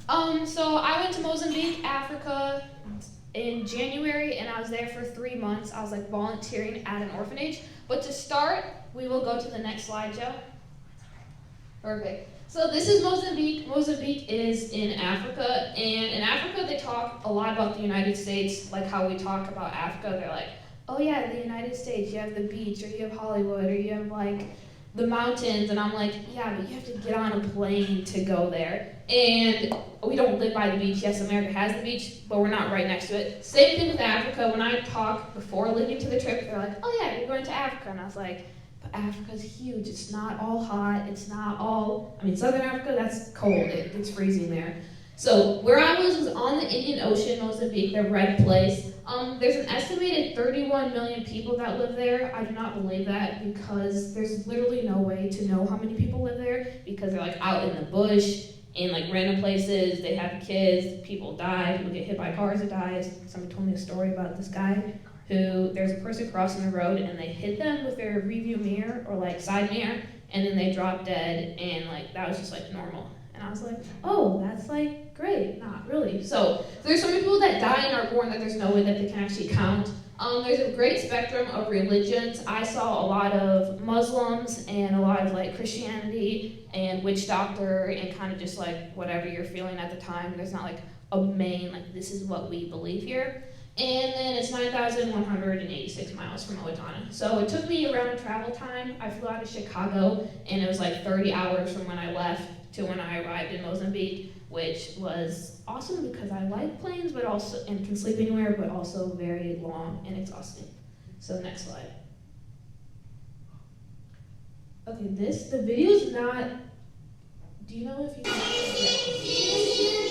So I went to Mozambique, Africa in January, and I was there for 3 months. I was like volunteering at an orphanage. But to start, we will go to the next slide, Joe. Perfect. So this is Mozambique. Mozambique is in Africa, and in Africa they talk a lot about the United States, like how we talk about Africa. They're like, oh yeah, the United States, you have the beach, or you have Hollywood, or you have like the mountains, and I'm like, yeah, but you have to get on a plane to go there. And we don't live by the beach. Yes, America has the beach, but we're not right next to it. Same thing with Africa. When I talk before leaving to the trip, they're like, oh yeah, you're going to Africa. And I was like, but Africa's huge. It's not all hot. It's not all, Southern Africa, that's cold. It's freezing there. So where I was on the Indian Ocean, Mozambique, the red place. There's an estimated 31 million people that live there. I do not believe that because there's literally no way to know how many people live there because they're like out in the bush, in like random places. They have kids, people die, people get hit by cars or die. Somebody told me a story about this guy who there's a person crossing the road and they hit them with their review mirror or like side mirror and then they drop dead and like that was just like normal. And I was like, oh, that's like great. Not really. So there's so many people that die and are born that there's no way that they can actually count. There's a great spectrum of religions. I saw a lot of Muslims and a lot of like Christianity and witch doctor and kind of just like whatever you're feeling at the time. There's not like a main, like this is what we believe here. And then it's 9,186 miles from Owatonna. So it took me around travel time. I flew out of Chicago and it was like 30 hours from when I left to when I arrived in Mozambique, which was awesome because I like planes but also and can sleep anywhere, but also very long and exhausting. So next slide. Okay, the video is not, do you know if you can, yeah.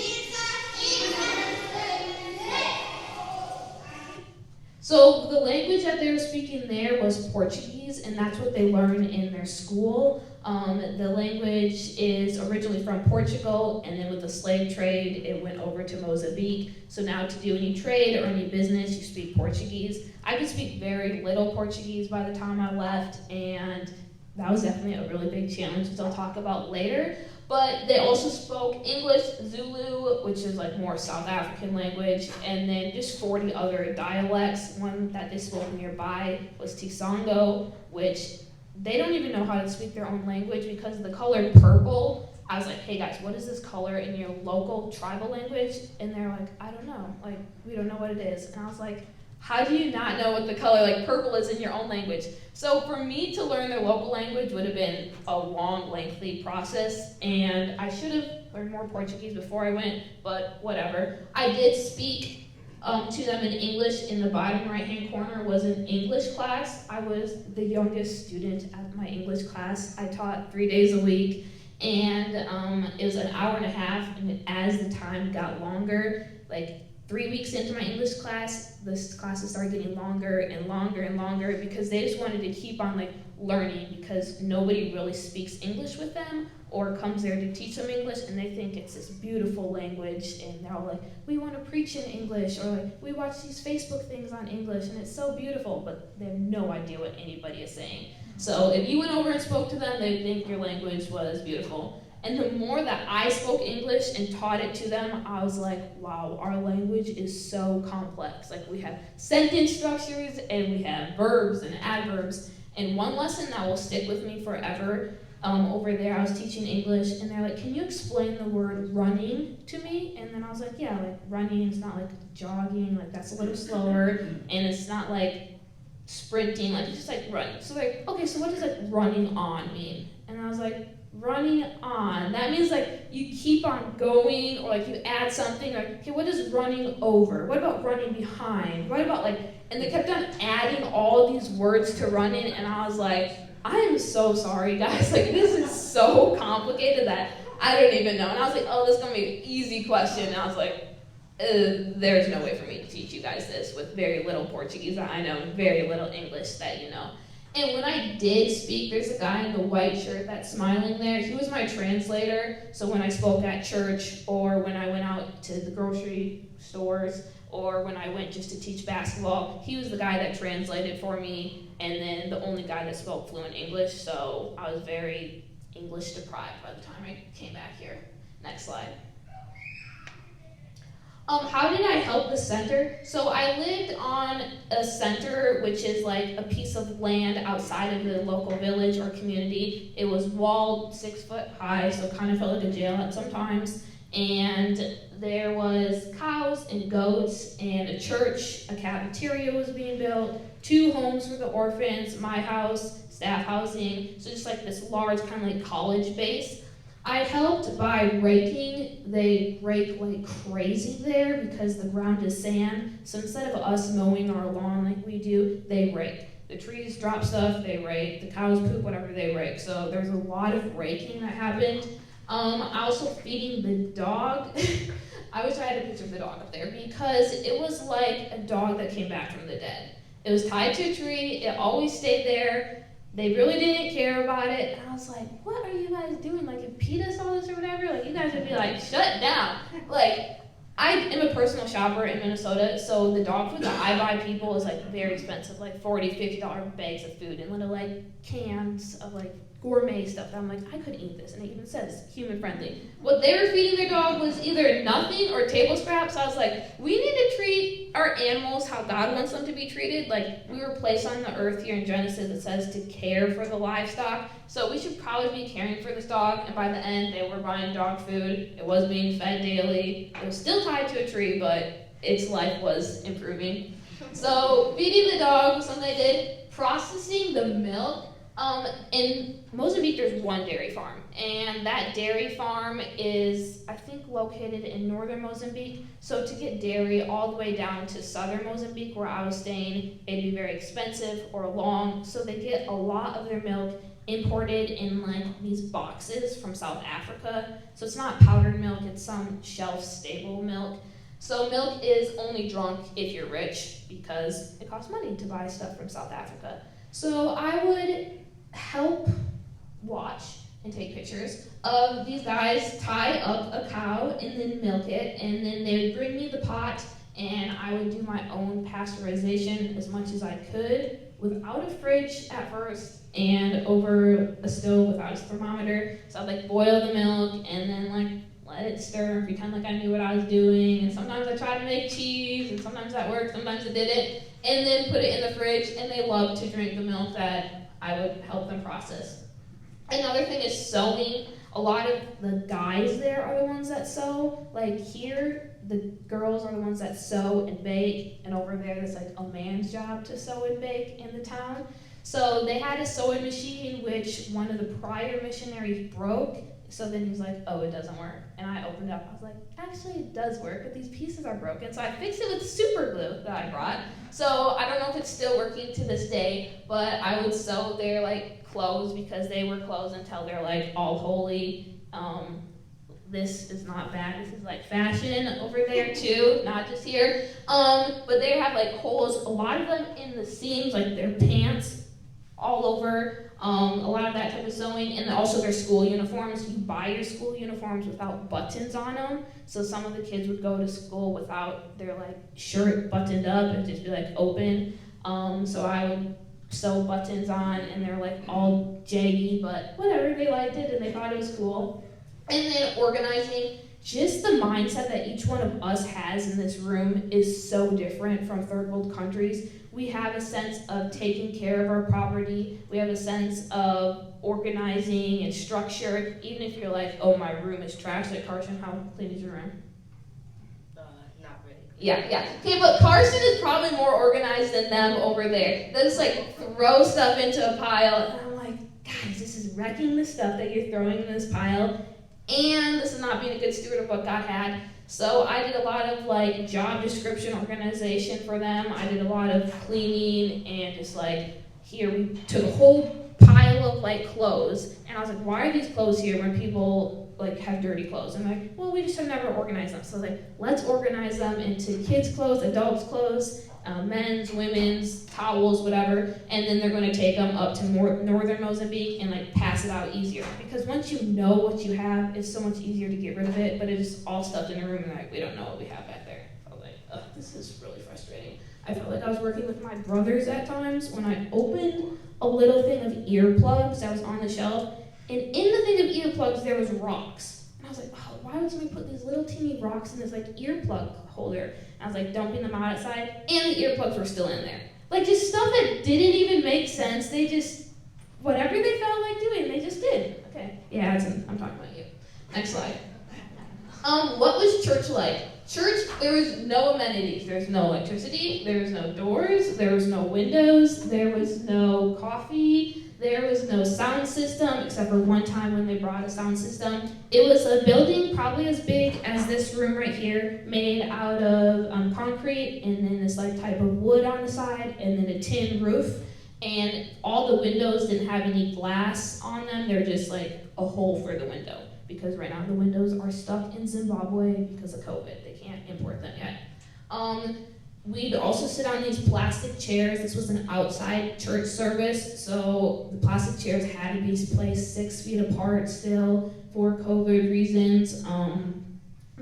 So the language that they were speaking there was Portuguese, and that's what they learn in their school. The language is originally from Portugal, and then with the slave trade, it went over to Mozambique. So now to do any trade or any business, you speak Portuguese. I could speak very little Portuguese by the time I left, and that was definitely a really big challenge, which I'll talk about later. But they also spoke English, Zulu, which is like more South African language, and then just 40 other dialects. One that they spoke nearby was Tisongo, which they don't even know how to speak their own language because of the color purple. I was like, hey guys, what is this color in your local tribal language? And they're like, I don't know, like we don't know what it is. And I was like, how do you not know what the color like purple is in your own language? So for me to learn their local language would have been a long, lengthy process, and I should have learned more Portuguese before I went, but whatever. I did speak to them in English. In the bottom right-hand corner was an English class. I was the youngest student at my English class. I taught 3 days a week, and it was an hour and a half, and as the time got longer, like 3 weeks into my English class, this classes started getting longer and longer and longer because they just wanted to keep on like learning because nobody really speaks English with them or comes there to teach them English, and they think it's this beautiful language and they're all like, we want to preach in English, or like, we watch these Facebook things on English and it's so beautiful, but they have no idea what anybody is saying. So if you went over and spoke to them, they'd think your language was beautiful. And the more that I spoke English and taught it to them, I was like, wow, our language is so complex. Like we have sentence structures and we have verbs and adverbs. And one lesson that will stick with me forever, over there I was teaching English and they're like, can you explain the word running to me? And then I was like, yeah, like running is not like jogging, like that's a little slower. And it's not like sprinting, like it's just like running. So like, okay, so what does like running on mean? And I was like, running on, that means like you keep on going, or like you add something, or okay, what is running over? What about running behind? What about like, and they kept on adding all of these words to running, and I was like, I am so sorry guys, like this is so complicated that I don't even know. And I was like, oh, this is gonna be an easy question. And I was like, there's no way for me to teach you guys this with very little Portuguese that I know and very little English that you know. And when I did speak, there's a guy in the white shirt that's smiling there. He was my translator. So when I spoke at church, or when I went out to the grocery stores, or when I went just to teach basketball, he was the guy that translated for me, and then the only guy that spoke fluent English. So I was very English deprived by the time I came back here. Next slide. How did I help the center? So I lived on a center, which is like a piece of land outside of the local village or community. It was walled 6 foot high, so kind of felt like a jail at sometimes. And there was cows and goats and a church, a cafeteria was being built, 2 homes for the orphans, my house, staff housing, so just like this large kind of like college base. I helped by raking. They rake like crazy there because the ground is sand. So instead of us mowing our lawn like we do, they rake. The trees drop stuff, they rake. The cows poop, whatever, they rake. So there's a lot of raking that happened. Also feeding the dog. I wish I had a picture of the dog up there because it was like a dog that came back from the dead. It was tied to a tree. It always stayed there. They really didn't care about it, and I was like, what are you guys doing? Like, if PETA saw this or whatever, like, you guys would be like, shut down. Like, I am a personal shopper in Minnesota, so the dog food that I buy people is, like, very expensive, like $40, $50 bags of food, and little, like, cans of, like, gourmet stuff. And I'm like, I couldn't eat this, and it even says human-friendly. What they were feeding their dog was either nothing or table scraps, so I was like, we need to treat our animals how God wants them to be treated. Like, we were placed on the earth here in Genesis, it says to care for the livestock, so we should probably be caring for this dog, and by the end, they were buying dog food, it was being fed daily, it was still tied to a tree, but its life was improving. So, feeding the dog was something I did. Processing the milk. In Mozambique, there's one dairy farm, and that dairy farm is, I think, located in northern Mozambique. So to get dairy all the way down to southern Mozambique, where I was staying, it'd be very expensive or long. So they get a lot of their milk imported in like these boxes from South Africa. So it's not powdered milk; it's some shelf-stable milk. So milk is only drunk if you're rich because it costs money to buy stuff from South Africa. So I would help watch and take pictures of these guys tie up a cow and then milk it, and then they would bring me the pot, and I would do my own pasteurization as much as I could without a fridge at first and over a stove without a thermometer. So I'd like boil the milk and then like let it stir and pretend like I knew what I was doing, and sometimes I tried to make cheese, and sometimes that worked, sometimes it didn't, and then put it in the fridge, and they love to drink the milk that I would help them process. Another thing is sewing. A lot of the guys there are the ones that sew. Like here, the girls are the ones that sew and bake, and over there, it's like a man's job to sew and bake in the town. So they had a sewing machine, which one of the prior missionaries broke. So then he's like, oh, it doesn't work. And I opened up, I was like, actually it does work, but these pieces are broken. So I fixed it with super glue that I brought. So I don't know if it's still working to this day, but I would sew their like clothes because they were clothes until they're like all holy. This is not bad, this is like fashion over there too, not just here. But they have like holes, a lot of them in the seams, like their pants all over. A lot of that type of sewing, and also their school uniforms. You buy your school uniforms without buttons on them, so some of the kids would go to school without their like shirt buttoned up and just be like open. So I would sew buttons on, and they're like all jaggy, but whatever, they liked it and they thought it was cool. And then organizing. Just the mindset that each one of us has in this room is so different from third world countries. We have a sense of taking care of our property. We have a sense of organizing and structure. Even if you're like, oh, my room is trash. Like, Carson, how clean is your room? Not really. Yeah. Okay, but Carson is probably more organized than them over there. They just like throw stuff into a pile. And I'm like, guys, this is wrecking the stuff that you're throwing in this pile. And this is not being a good steward of what God had. So I did a lot of like job description organization for them. I did a lot of cleaning and just like, here we took a whole pile of like clothes. And I was like, why are these clothes here when people like have dirty clothes? And I'm like, well, we just have never organized them. So like, let's organize them into kids' clothes, adults' clothes, men's, women's, towels, whatever, and then they're going to take them up to northern Mozambique and like pass it out easier. Because once you know what you have, it's so much easier to get rid of it, but it is all stuffed in a room and like, we don't know what we have back there. I was like, ugh, this is really frustrating. I felt like I was working with my brothers at times when I opened a little thing of earplugs that was on the shelf, and in the thing of earplugs there was rocks. And I was like, oh, why would somebody put these little teeny rocks in this like earplug holder? And I was like dumping them out outside, and the earplugs were still in there. Like just stuff that didn't even make sense. They just, whatever they felt like doing, they just did. Okay, yeah, I'm talking about you. Next slide. What was church like? Church, there was no amenities. There's no electricity, there was no doors, there was no windows, there was no coffee, there was no sound system, except for one time when they brought a sound system. It was a building probably as big as this room right here, made out of concrete, and then this like type of wood on the side, and then a tin roof. And all the windows didn't have any glass on them, they're just like a hole for the window. Because right now the windows are stuck in Zimbabwe because of COVID. They can't import them yet. We'd also sit on these plastic chairs. This was an outside church service, so the plastic chairs had to be placed 6 feet apart still for COVID reasons.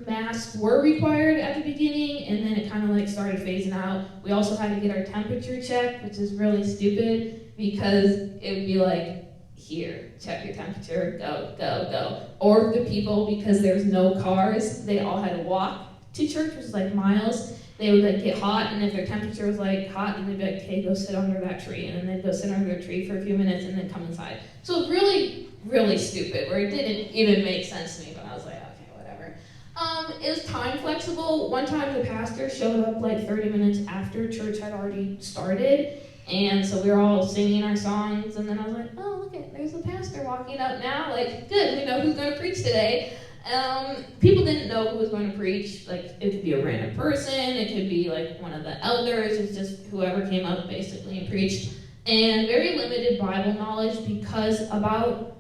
Masks were required at the beginning, and then it kind of like started phasing out. We also had to get our temperature checked, which is really stupid because it would be like, here, check your temperature, go, go, go. Or the people, because there's no cars, they all had to walk to church, which is like miles. They would like get hot, and if their temperature was like hot, then they'd be like, okay, go sit under that tree. And then they'd go sit under their tree for a few minutes and then come inside. So really, really stupid, where it didn't even make sense to me, but I was like, okay, whatever. It was time flexible. One time the pastor showed up like 30 minutes after church had already started. And so we were all singing our songs, and then I was like, oh, look, there's the pastor walking up now. Like, good, we know who's going to preach today. People didn't know who was going to preach. Like, it could be a random person, it could be like one of the elders, it's just whoever came up basically and preached. And very limited Bible knowledge because about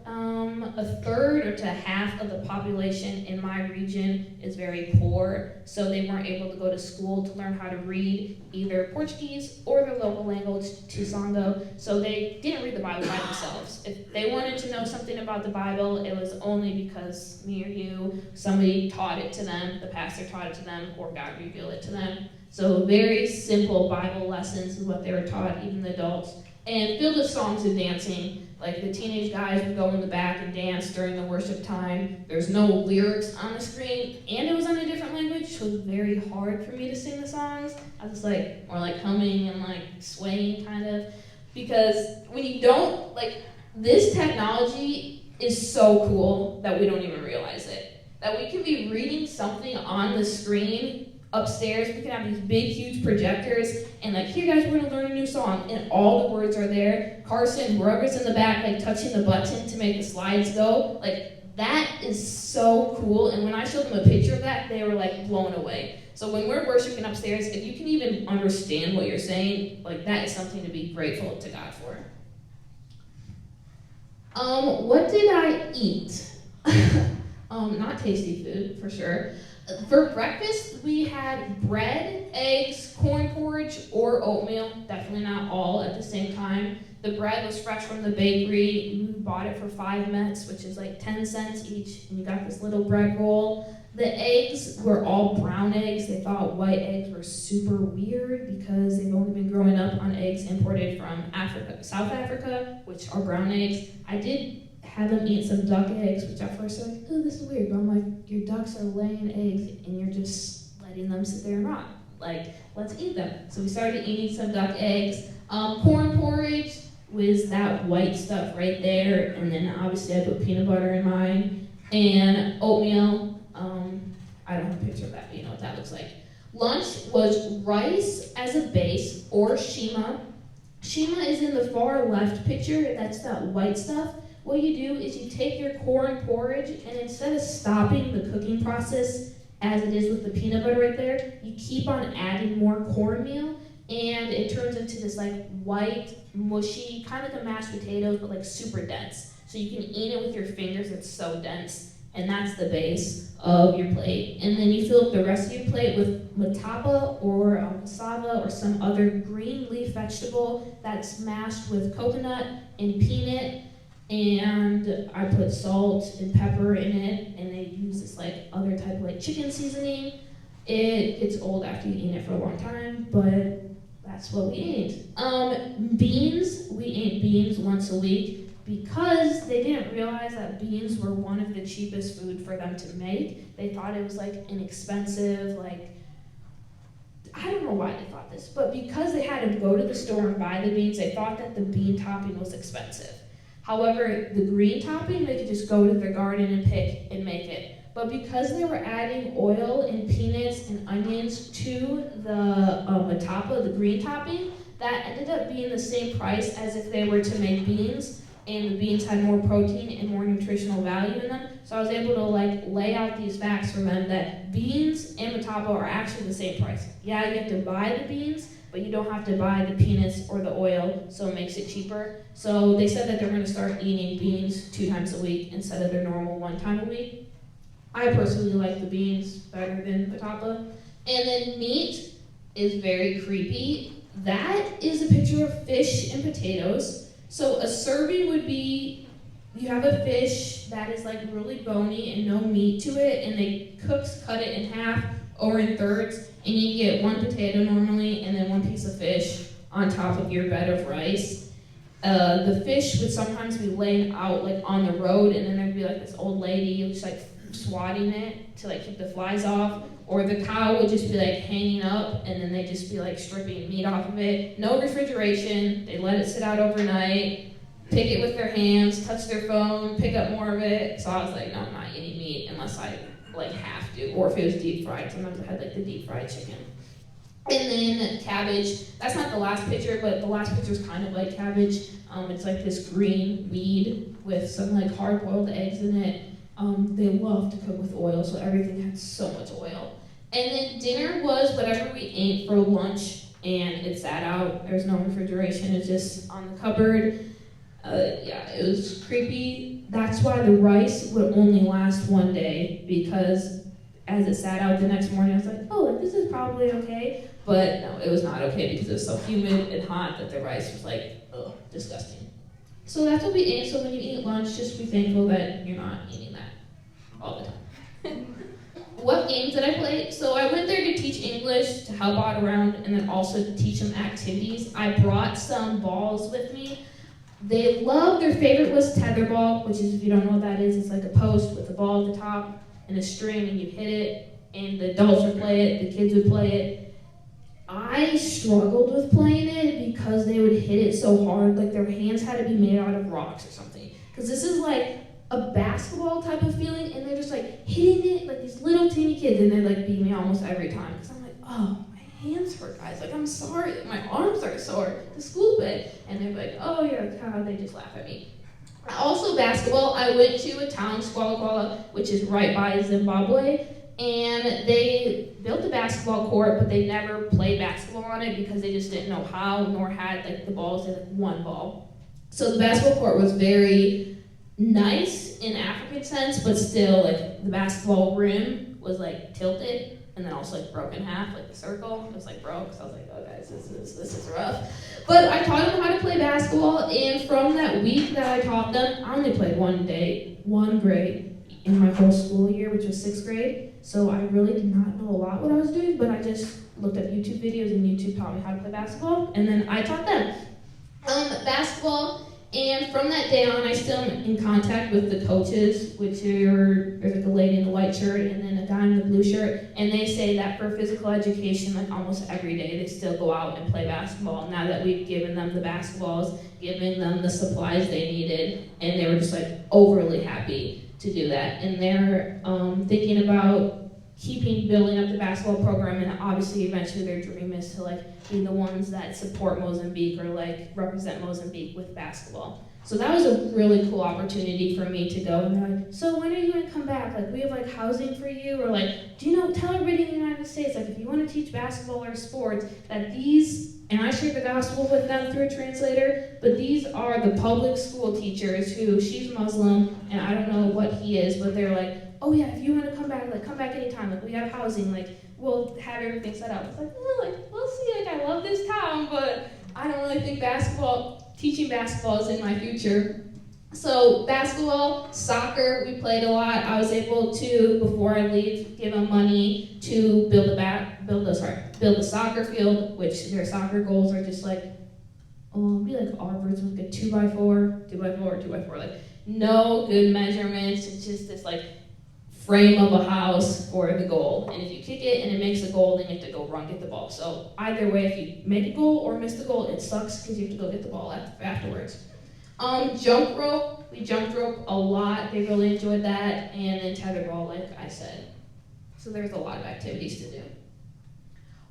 a third or to half of the population in my region is very poor, so they weren't able to go to school to learn how to read either Portuguese or their local language, Tsongo, so they didn't read the Bible by themselves. If they wanted to know something about the Bible, it was only because me or you, somebody taught it to them, the pastor taught it to them, or God revealed it to them. So very simple Bible lessons is what they were taught, even the adults, and filled with songs and dancing. Like the teenage guys would go in the back and dance during the worship time. There's no lyrics on the screen, and it was in a different language, so it was very hard for me to sing the songs. I was like more like humming and like swaying kind of, because when you don't, like, this technology is so cool that we don't even realize it. That we can be reading something on the screen upstairs, we can have these big, huge projectors, and like, here guys, we're gonna learn a new song, and all the words are there. Carson, whoever's in the back, like touching the button to make the slides go, like, that is so cool. And when I showed them a picture of that, they were like blown away. So when we're worshiping upstairs, if you can even understand what you're saying, like, that is something to be grateful to God for. What did I eat? Not tasty food, for sure. For breakfast, we had bread, eggs, corn porridge, or oatmeal. Definitely not all at the same time. The bread was fresh from the bakery. We bought it for 5 mets, which is like 10 cents each, and you got this little bread roll. The eggs were all brown eggs. They thought white eggs were super weird because they've only been growing up on eggs imported from Africa, South Africa, which are brown eggs. I did have them eat some duck eggs, which at first I was like, oh, this is weird. But I'm like, your ducks are laying eggs and you're just letting them sit there and rot. Like, let's eat them. So we started eating some duck eggs. Corn porridge was that white stuff right there. And then obviously I put peanut butter in mine. And oatmeal, I don't have a picture of that, but you know what that looks like. Lunch was rice as a base, or shima. Shima is in the far left picture. That's that white stuff. What you do is you take your corn porridge, and instead of stopping the cooking process as it is with the peanut butter right there, you keep on adding more cornmeal, and it turns into this like white, mushy, kind of like a mashed potatoes, but like super dense. So you can eat it with your fingers, it's so dense, and that's the base of your plate. And then you fill up the rest of your plate with matapa or cassava or some other green leaf vegetable that's mashed with coconut and peanut. And I put salt and pepper in it, and they use this like other type of like chicken seasoning. It gets old after you've eaten it for a long time, but that's what we ate. Beans, we ate beans once a week. because they didn't realize that beans were one of the cheapest food for them to make, they thought it was like inexpensive, like, I don't know why they thought this, but because they had to go to the store and buy the beans, they thought that the bean topping was expensive. However, the green topping, they could just go to their garden and pick and make it. But because they were adding oil and peanuts and onions to the matapa, the green topping, that ended up being the same price as if they were to make beans, and the beans had more protein and more nutritional value in them. So I was able to like lay out these facts for them that beans and matapa are actually the same price. Yeah, you have to buy the beans, but you don't have to buy the peanuts or the oil, so it makes it cheaper. So they said that they're going to start eating beans 2 times a week instead of their normal 1 time a week. I personally like the beans better than matapa. And then meat is very creepy. That is a picture of fish and potatoes. So a serving would be, you have a fish that is like really bony and no meat to it, and they cut it in half or in thirds, and you get 1 potato normally, and then 1 piece of fish on top of your bed of rice. The fish would sometimes be laying out like on the road, and then there'd be like this old lady just like swatting it to like keep the flies off, or the cow would just be like hanging up, and then they'd just be like stripping meat off of it. No refrigeration, they let it sit out overnight, pick it with their hands, touch their phone, pick up more of it. So I was like, no, I'm not eating meat unless I like have to, or if it was deep fried. Sometimes I had like the deep fried chicken. And then cabbage, that's not the last picture, but the last picture is kind of like cabbage. It's like this green weed with some like hard-boiled eggs in it. They love to cook with oil, so everything had so much oil. And then dinner was whatever we ate for lunch, and it sat out. There's no refrigeration, it's just on the cupboard. Yeah, it was creepy. That's why the rice would only last 1 day, because as it sat out the next morning, I was like, oh, this is probably okay. But no, it was not okay because it was so humid and hot that the rice was like, ugh, disgusting. So that's what we ate. So when you eat lunch, just be thankful that you're not eating that all the time. What games did I play? So I went there to teach English, to help out around, and then also to teach them activities. I brought some balls with me. They loved, their favorite was tetherball, which is, if you don't know what that is, it's like a post with a ball at the top and a string, and you hit it, and the adults would play it, the kids would play it. I struggled with playing it because they would hit it so hard, like their hands had to be made out of rocks or something. Because this is like a basketball type of feeling, and they're just like hitting it like these little teeny kids, and they like beat me almost every time. Because I'm like, oh, my hands hurt, guys. Like, I'm sorry, my arms are sore. The school bit, and they're like, oh, you're a cow. They just laugh at me. Also, basketball. I went to a town, Squala Squala, which is right by Zimbabwe. And they built a basketball court, but they never played basketball on it because they just didn't know how, nor had like the balls. They had like 1 ball. So the basketball court was very nice in African sense, but still like the basketball rim was like tilted and then also like broken in half, like the circle was like broke. So I was like, oh guys, this is rough. But I taught them how to play basketball, and from that week that I taught them, I only played 1 grade in my whole school year, which was 6th grade. So I really did not know a lot what I was doing, but I just looked up YouTube videos, and YouTube taught me how to play basketball, and then I taught them basketball. And from that day on, I still am in contact with the coaches, which there's like a lady in the white shirt and then a guy in the blue shirt, and they say that for physical education, like almost every day, they still go out and play basketball. Now that we've given them the basketballs, given them the supplies they needed, and they were just like overly happy to do that. And they're thinking about building up the basketball program, and obviously eventually their dream is to like be the ones that support Mozambique or like represent Mozambique with basketball. So that was a really cool opportunity for me to go, and they're like, so when are you going to come back? Like, we have like housing for you, or like, do you know, tell everybody in the United States, like if you want to teach basketball or sports, that these, and I shared the gospel with them through a translator, but these are the public school teachers who, she's Muslim, and I don't know what he is, but they're like, oh yeah, if you want to come back, like come back anytime, like we have housing, like we'll have everything set up. It's like, we'll see, like I love this town, but I don't really think teaching basketball is in my future. So basketball, soccer, we played a lot. I was able to, before I leave, give them money to build a soccer field, which their soccer goals are just like it'd be like arbors with like a 2x4, 2x4, 2x4, like no good measurements. It's just this like frame of a house for the goal. And if you kick it and it makes a goal, then you have to go run get the ball. So either way, if you make a goal or miss the goal, it sucks because you have to go get the ball afterwards. Jump rope, we jumped rope a lot. They really enjoyed that. And then tetherball, like I said. So there's a lot of activities to do.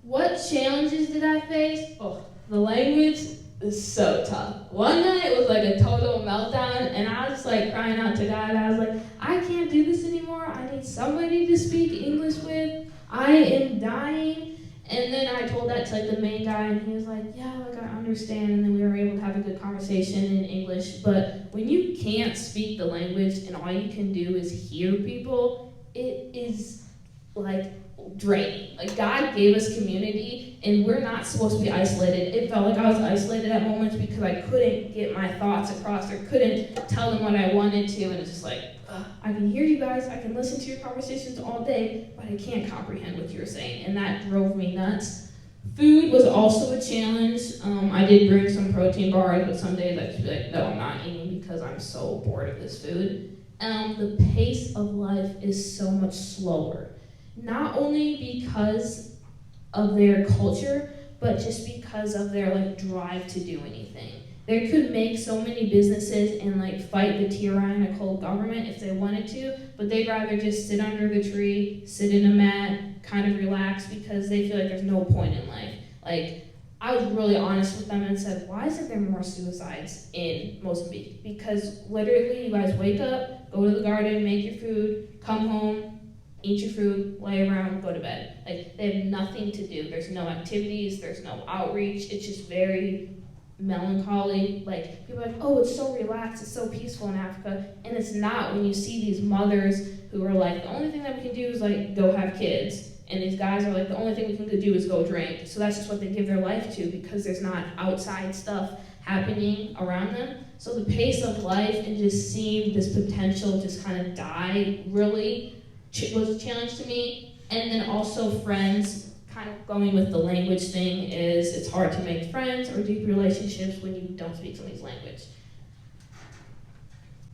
What challenges did I face? Oh, the language is so tough. One night it was like a total meltdown, and I was just like crying out to God. I was like, I can't do this anymore. I need somebody to speak English with. I am dying. And then I told that to like the main guy, and he was like, yeah, like I understand. And then we were able to have a good conversation in English. But when you can't speak the language and all you can do is hear people, it is like draining. Like God gave us community, and we're not supposed to be isolated. It felt like I was isolated at moments because I couldn't get my thoughts across or couldn't tell them what I wanted to, and it's just like, I can hear you guys, I can listen to your conversations all day, but I can't comprehend what you're saying, and that drove me nuts. Food was also a challenge. I did bring some protein bars, but some days I'd just be like, no, I'm not eating because I'm so bored of this food. The pace of life is so much slower. Not only because of their culture, but just because of their like drive to do anything. They could make so many businesses and like fight the tyrannical government if they wanted to, but they'd rather just sit under the tree, sit in a mat, kind of relax because they feel like there's no point in life. Like, I was really honest with them and said, why isn't there more suicides in Mozambique? Because literally you guys wake up, go to the garden, make your food, come home, eat your food, lay around, go to bed. Like, they have nothing to do. There's no activities, there's no outreach. It's just very melancholy. Like, people are like, oh, it's so relaxed, it's so peaceful in Africa. And it's not when you see these mothers who are like, the only thing that we can do is like go have kids. And these guys are like, the only thing we can do is go drink. So that's just what they give their life to because there's not outside stuff happening around them. So the pace of life and just seeing this potential just kind of die really was a challenge to me. And then also friends, kind of going with the language thing, is it's hard to make friends or deep relationships when you don't speak somebody's language.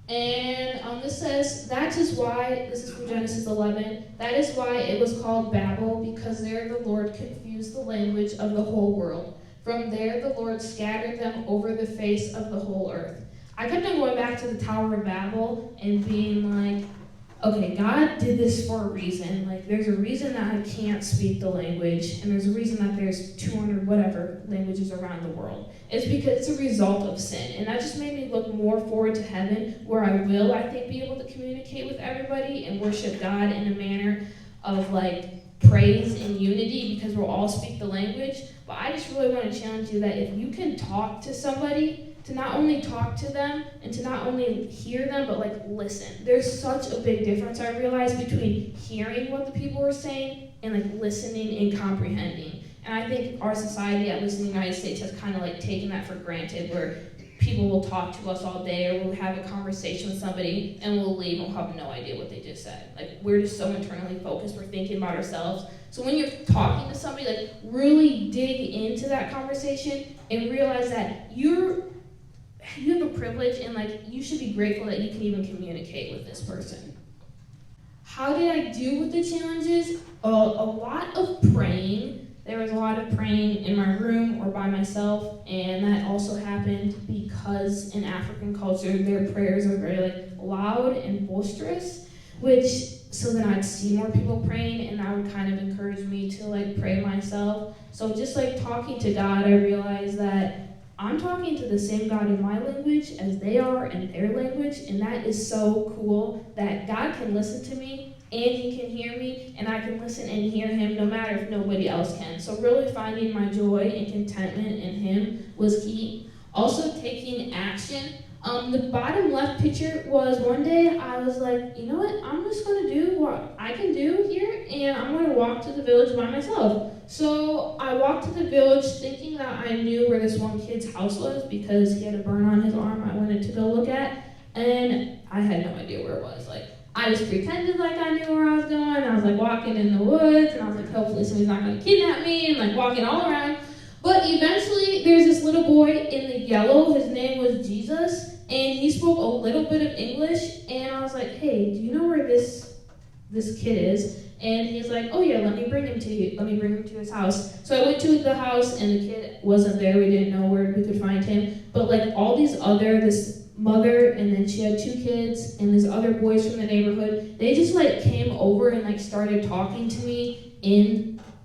And this says, that is why, this is from Genesis 11, that is why it was called Babel, because there the Lord confused the language of the whole world. From there the Lord scattered them over the face of the whole earth. I kept on going back to the Tower of Babel and being like, okay, God did this for a reason. Like, there's a reason that I can't speak the language, and there's a reason that there's 200 whatever languages around the world. It's because it's a result of sin, and that just made me look more forward to heaven, where I will, I think, be able to communicate with everybody and worship God in a manner of, like, praise and unity, because we'll all speak the language. But I just really want to challenge you that if you can talk to somebody, to not only talk to them and to not only hear them, but like listen. There's such a big difference I realized between hearing what the people were saying and like listening and comprehending. And I think our society, at least in the United States, has kind of like taken that for granted, where people will talk to us all day or we'll have a conversation with somebody and we'll leave and we'll have no idea what they just said. Like, we're just so internally focused, we're thinking about ourselves. So when you're talking to somebody, like, really dig into that conversation and realize that you have a privilege, and like you should be grateful that you can even communicate with this person. How did I do with the challenges? A lot of praying. There was a lot of praying in my room or by myself, and that also happened because in African culture their prayers are very like loud and boisterous, so then I'd see more people praying, and that would kind of encourage me to like pray myself. So just like talking to God, I realized that I'm talking to the same God in my language as they are in their language, and that is so cool that God can listen to me and he can hear me, and I can listen and hear him no matter if nobody else can. So really finding my joy and contentment in him was key. Also taking action. The bottom left picture was one day I was like, you know what, I'm just going to do what I can do here, and I'm going to walk to the village by myself. So I walked to the village thinking that I knew where this one kid's house was because he had a burn on his arm I wanted to go look at, and I had no idea where it was. Like, I just pretended like I knew where I was going. I was like walking in the woods, and I was like, hopefully somebody's not going to kidnap me, and like walking all around. But eventually, there's this little boy in the yellow. His name was Jesus, and he spoke a little bit of English. And I was like, "Hey, do you know where this kid is?" And he's like, "Oh yeah, let me bring him to you. Let me bring him to his house." So I went to the house, and the kid wasn't there. We didn't know where we could find him. But like all this mother, and then she had 2 kids, and these other boys from the neighborhood, they just like came over and like started talking to me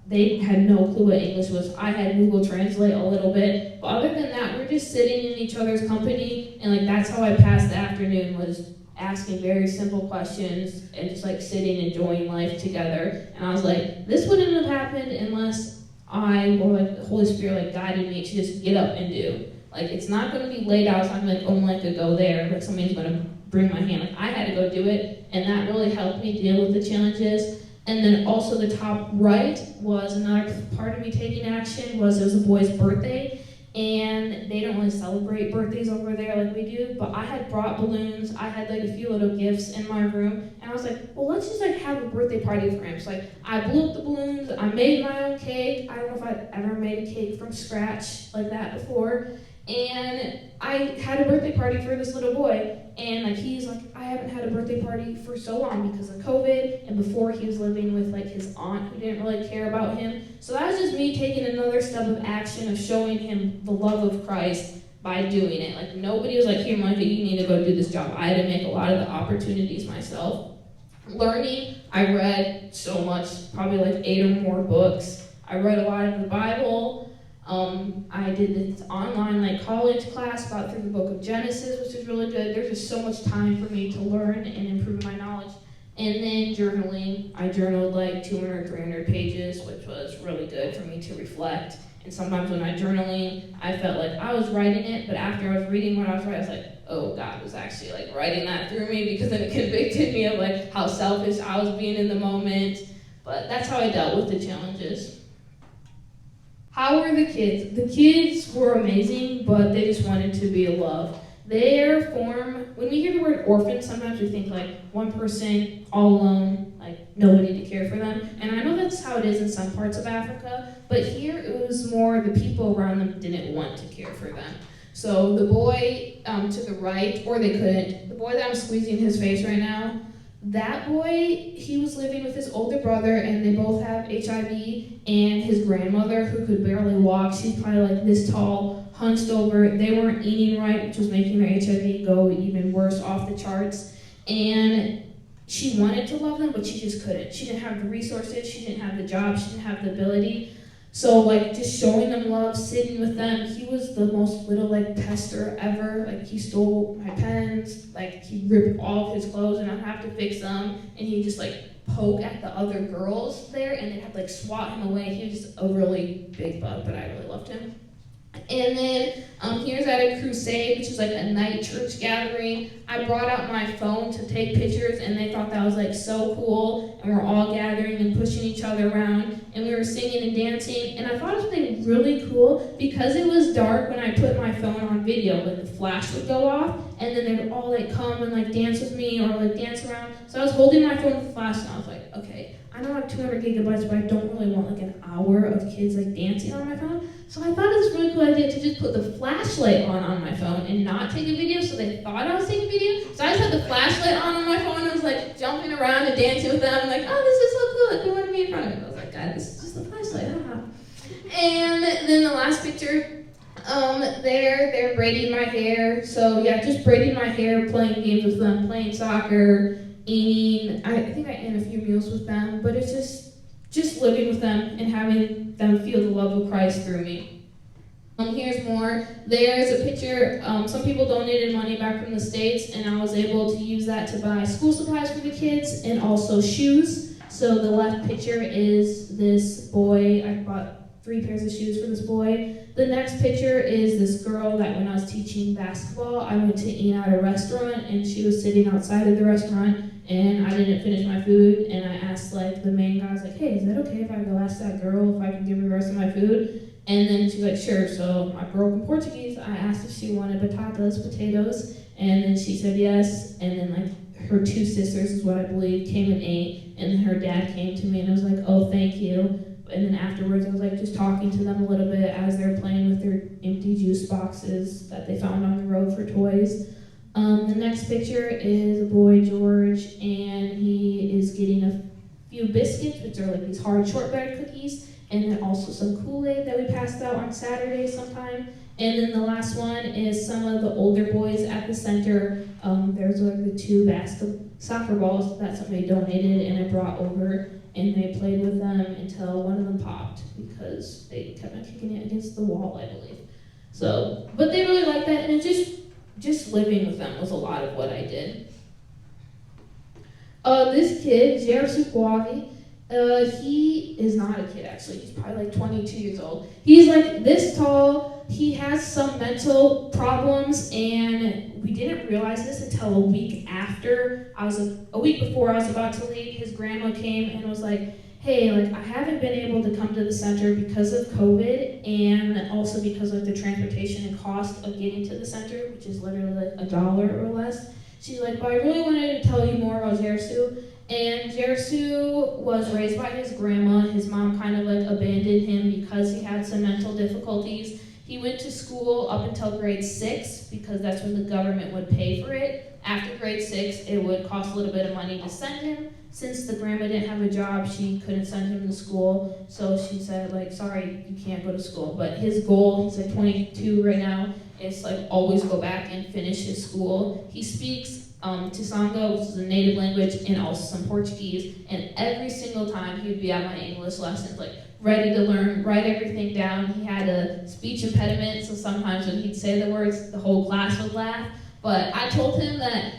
they had no clue what English was. I had Google Translate a little bit, but other than that, we're just sitting in each other's company, and like that's how I passed the afternoon, was asking very simple questions and just like sitting, enjoying life together. And I was like, this wouldn't have happened unless I, or like the Holy Spirit like guided me to just get up and do. Like it's not going to be laid out, so I'm like, oh, Micah, go there. Like somebody's going to bring my hand. Like I had to go do it, and that really helped me deal with the challenges. And then also the top right was another part of me taking action, was it was a boy's birthday, and they don't really celebrate birthdays over there like we do, but I had brought balloons, I had like a few little gifts in my room, and I was like, well, let's just like have a birthday party for him. So like I blew up the balloons, I made my own cake. I don't know if I'd ever made a cake from scratch like that before, and I had a birthday party for this little boy. And like he's like, I haven't had a birthday party for so long because of COVID, and before he was living with like his aunt who didn't really care about him. So that was just me taking another step of action of showing him the love of Christ by doing it. Like nobody was like, here Micah, you need to go do this job. I had to make a lot of the opportunities myself. Learning, I read so much, probably like 8 or more books. I read a lot of the Bible. I did this online like college class, got through the book of Genesis, which is really good. There's just so much time for me to learn and improve my knowledge. And then journaling, I journaled like 200, 300 pages, which was really good for me to reflect. And sometimes when I journaling, I felt like I was writing it, but after I was reading what I was writing, I was like, oh, God was actually like writing that through me, because then it convicted me of like how selfish I was being in the moment. But that's how I dealt with the challenges. How were the kids? The kids were amazing, but they just wanted to be loved. Their form, when we hear the word orphan, sometimes we think like one person, all alone, like nobody to care for them. And I know that's how it is in some parts of Africa, but here it was more the people around them didn't want to care for them. So the boy to the right, or they couldn't, the boy that I'm squeezing his face right now, that boy, he was living with his older brother, and they both have HIV, and his grandmother, who could barely walk, she's probably like this tall, hunched over. They weren't eating right, which was making their HIV go even worse, off the charts. And she wanted to love them, but she just couldn't. She didn't have the resources, she didn't have the job, she didn't have the ability. So like just showing them love, sitting with them. He was the most little like pester ever. Like he stole my pens, like he ripped all of his clothes and I'd have to fix them, and he just like poke at the other girls there, and they'd have to like swat him away. He was just a really big bug, but I really loved him. And then he was at a crusade, which was like a night church gathering. I brought out my phone to take pictures, and they thought that was like so cool. And we're all gathering and pushing each other around, and we were singing and dancing. And I thought of something really cool, because it was dark when I put my phone on video. Like the flash would go off, and then they would all like come and like dance with me or like dance around. So I was holding my phone with the flash, and I was like, okay, I know I have 200 gigabytes, but I don't really want like an hour of kids like dancing on my phone. So I thought it was a really cool idea to just put the flashlight on my phone and not take a video, so they thought I was taking a video. So I just had the flashlight on my phone and I was like jumping around and dancing with them. I'm like, oh, this is so cool. Like, they want to be in front of me. I was like, God, this is just the flashlight. I don't know. And then the last picture, they're braiding my hair. So yeah, just braiding my hair, playing games with them, playing soccer, eating. I think I ate a few meals with them, but it's just living with them and having them feel the love of Christ through me. Here's more. There's a picture. Some people donated money back from the States, and I was able to use that to buy school supplies for the kids and also shoes. So the left picture is this boy. I bought 3 pairs of shoes for this boy. The next picture is this girl that when I was teaching basketball, I went to eat at a restaurant, and she was sitting outside of the restaurant, and I didn't finish my food, and I asked like the main guy, I was like, hey, is that okay if I go ask that girl if I can give her the rest of my food? And then she's like, sure. So my broken Portuguese, I asked if she wanted potatoes, and then she said yes. And then like her 2 sisters is what I believe came and ate, and then her dad came to me and I was like, oh, thank you. and then afterwards I was like just talking to them a little bit as they're playing with their empty juice boxes that they found on the road for toys. The next picture is a boy, George, and he is getting a few biscuits, which are like these hard shortbread cookies, and then also some Kool-Aid that we passed out on Saturday sometime. And then the last one is some of the older boys at the center. There's like the 2 soccer balls that somebody donated and I brought over, and they played with them until one of them popped because they kept on kicking it against the wall, I believe. So, but they really liked that, and it just living with them was a lot of what I did. This kid, Jersu Kwavi, he is not a kid actually, he's probably like 22 years old. He's like this tall, he has some mental problems, and we didn't realize this until a week before I was about to leave. His grandma came and was like, hey, like I haven't been able to come to the center because of COVID and also because of the transportation and cost of getting to the center, which is literally like $1 or less. She's like, but I really wanted to tell you more about Jersu. And Jersu was raised by his grandma. His mom kind of like abandoned him because he had some mental difficulties. He went to school up until grade 6 because that's when the government would pay for it. After grade 6, it would cost a little bit of money to send him. Since the grandma didn't have a job, she couldn't send him to school. So she said, like, sorry, you can't go to school. But his goal, he's like 22 right now, is like always go back and finish his school. He speaks Tsonga, which is a native language, and also some Portuguese. And every single time he would be at my English lessons, like ready to learn, write everything down. He had a speech impediment, so sometimes when he'd say the words, the whole class would laugh. But I told him that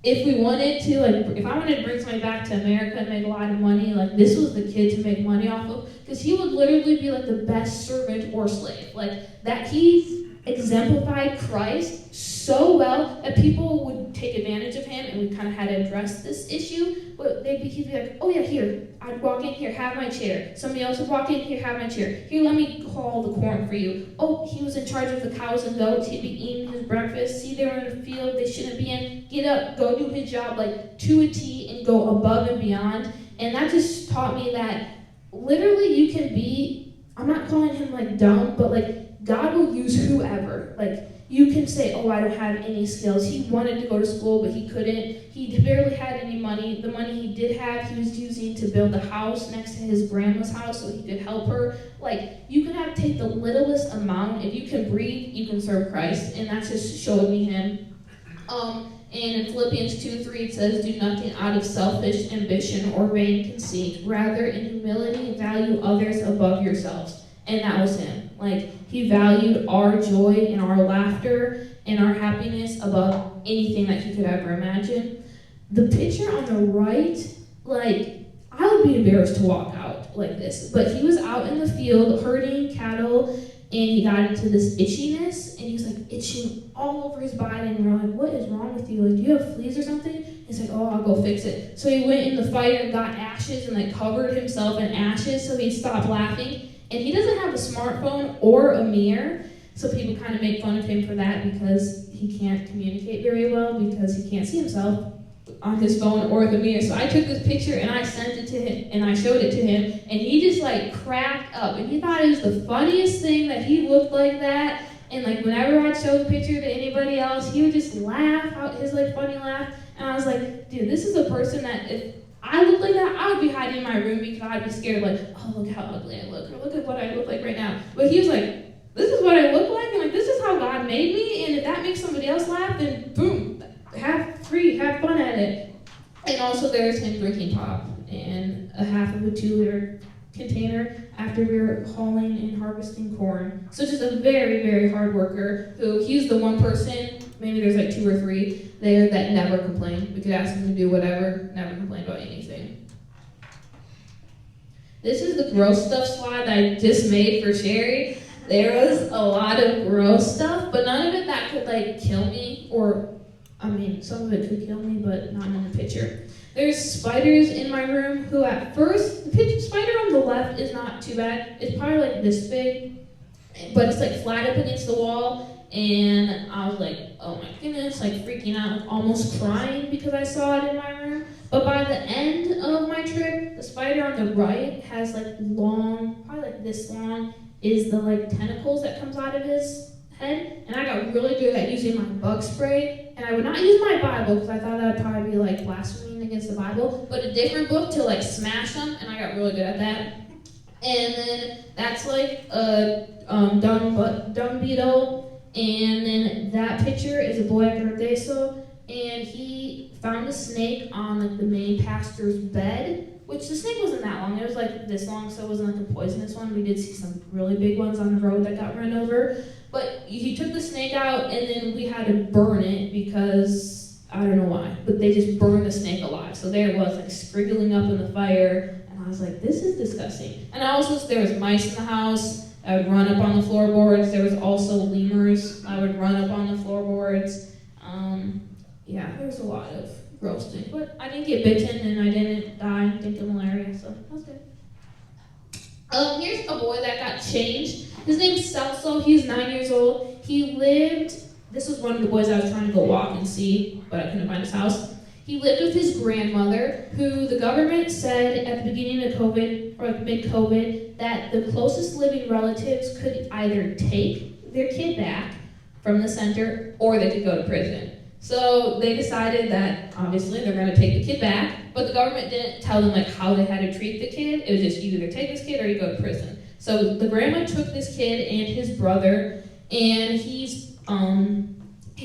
if we wanted to, like, if I wanted to bring somebody back to America and make a lot of money, like, this was the kid to make money off of, because he would literally be, like, the best servant or slave. Like, that he exemplified Christ so well that people would take advantage of him, and we kind of had to address this issue. But he'd be like, oh yeah, here, I'd walk in, here, have my chair. Somebody else would walk in, here, have my chair. Here, let me haul the corn for you. Oh, he was in charge of the cows and goats. He'd be eating his breakfast. See, they were in the field they shouldn't be in. Get up, go do his job like to a T and go above and beyond. And that just taught me that literally you can be, I'm not calling him like dumb, but like God will use whoever. Like, you can say, oh, I don't have any skills. He wanted to go to school, but he couldn't. He barely had any money. The money he did have, he was using to build a house next to his grandma's house so he could help her. Like, you can take the littlest amount. If you can breathe, you can serve Christ. And that just showed me him. And in Philippians 2:3, it says, do nothing out of selfish ambition or vain conceit. Rather, in humility, value others above yourselves. And that was him. Like, he valued our joy and our laughter and our happiness above anything that he could ever imagine. The picture on the right, like, I would be embarrassed to walk out like this. But he was out in the field herding cattle, and he got into this itchiness, and he was like itching all over his body, and we're like, what is wrong with you? Like, do you have fleas or something? He's like, oh, I'll go fix it. So he went in the fire and got ashes and like covered himself in ashes so he'd stop laughing. And he doesn't have a smartphone or a mirror, so people kind of make fun of him for that because he can't communicate very well because he can't see himself on his phone or the mirror. So I took this picture and I sent it to him and I showed it to him, and he just like cracked up, and he thought it was the funniest thing that he looked like that. And like whenever I'd show the picture to anybody else, he would just laugh out his like funny laugh. And I was like, dude, this is a person that if I looked like that, I would be hiding in my room because I'd be scared, like, oh, look how ugly I look, or look at what I look like right now. But he was like, this is what I look like, and like, this is how God made me, and if that makes somebody else laugh, then boom, have fun at it. And also there's him drinking pop and a half of a 2-liter container after we were hauling and harvesting corn. So just a very, very hard worker who, he's the one person, maybe there's like 2 or 3 there that never complained. We could ask him to do whatever, never complain about anything. This is the gross stuff slide that I just made for Sherry. There was a lot of gross stuff, but none of it that could like kill me, or, I mean, some of it could kill me, but not in the picture. There's spiders in my room who at first, the spider on the left is not too bad. It's probably like this big, but it's like flat up against the wall. And I was like, oh my goodness, like freaking out, like almost crying because I saw it in my room. But by the end of my trip, the spider on the right has like long, probably like this long, is the like tentacles that comes out of his head. And I got really good at using my bug spray. And I would not use my Bible because I thought that would probably be like blaspheming against the Bible, but a different book to like smash them, and I got really good at that. And then that's like a dung beetle. And then that picture is a boy at Gardeso, and he found a snake on like the main pastor's bed, which the snake wasn't that long. It was like this long, so it wasn't like a poisonous one. We did see some really big ones on the road that got run over. But he took the snake out, and then we had to burn it because I don't know why, but they just burned the snake alive. So there it was, like scriggling up in the fire, and I was like, this is disgusting. And there was mice in the house. I would run up on the floorboards. There was also lemurs. I would run up on the floorboards. Yeah, there was a lot of gross things, but I didn't get bitten and I didn't die. Didn't get malaria, so that was good. Here's a boy that got changed. His name's Celso. He's 9 years old. This was one of the boys I was trying to go walk and see, but I couldn't find his house. He lived with his grandmother, who the government said at the beginning of COVID, or like mid-COVID, that the closest living relatives could either take their kid back from the center or they could go to prison. So they decided that obviously they're going to take the kid back, but the government didn't tell them like how they had to treat the kid. It was just either take this kid or you go to prison. So the grandma took this kid and his brother, and he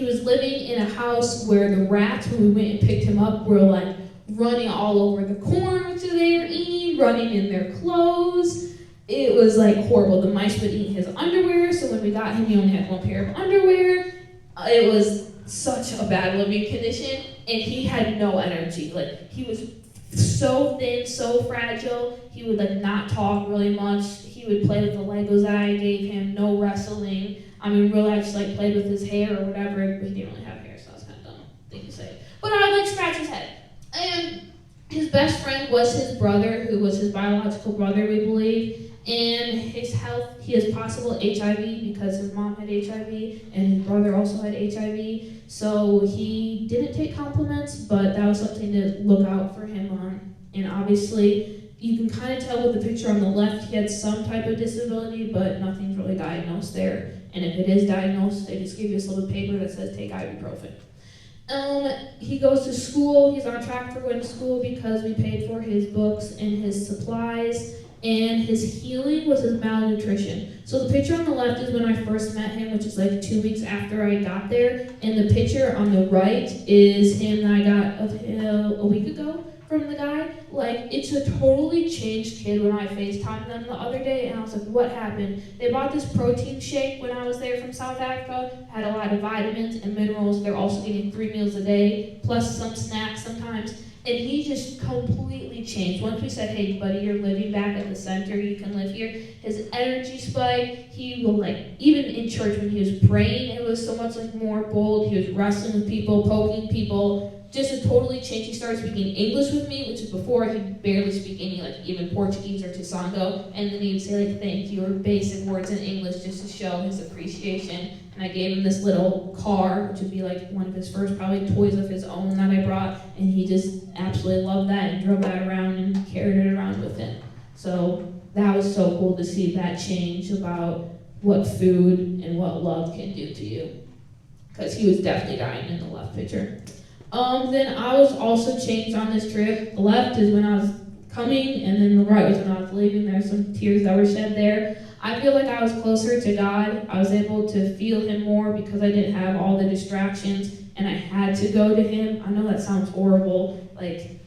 was living in a house where the rats, when we went and picked him up, were like running all over the corn which they were eating, running in their clothes. It was like horrible. The mice would eat his underwear, so when we got him, he only had one pair of underwear. It was such a bad living condition, and he had no energy. Like, he was so thin, so fragile. He would like not talk really much. He would play with the Legos that I gave him, no wrestling. I mean, really, I just like played with his hair or whatever, but he didn't really have hair, so that's kind of dumb thing to say. But I would like scratch his head. And his best friend was his brother, who was his biological brother, we believe. And his health, he has possible HIV because his mom had HIV and his brother also had HIV. So he didn't take compliments, but that was something to look out for him on. And obviously, you can kind of tell with the picture on the left, he had some type of disability, but nothing's really diagnosed there. And if it is diagnosed, they just give you this little paper that says take ibuprofen. He goes to school. He's on track for going to school because we paid for his books and his supplies. And his healing was his malnutrition. So the picture on the left is when I first met him, which is like 2 weeks after I got there. And the picture on the right is him that I got of him a week ago from the guy. Like, it's a totally changed kid when I FaceTimed them the other day. And I was like, what happened? They bought this protein shake when I was there from South Africa. Had a lot of vitamins and minerals. They're also getting 3 meals a day, plus some snacks sometimes. And he just completely changed. Once we said, hey, buddy, you're living back at the center, you can live here, his energy spiked. He will, like, even in church when he was praying, it was so much, like, more bold. He was wrestling with people, poking people, just a totally change. He started speaking English with me, which is before he'd barely speak any, like, even Portuguese or Tsongo. And then he'd say, like, thank you, or basic words in English just to show his appreciation. And I gave him this little car, which would be like one of his first probably toys of his own that I brought, and he just absolutely loved that and drove that around and carried it around with him. So that was so cool to see that change about what food and what love can do to you. Because he was definitely dying in the left picture. Then I was also changed on this trip. The left is when I was coming, and then the right was when I was leaving. There's some tears that were shed there. I feel like I was closer to God. I was able to feel him more because I didn't have all the distractions and I had to go to him. I know that sounds horrible, like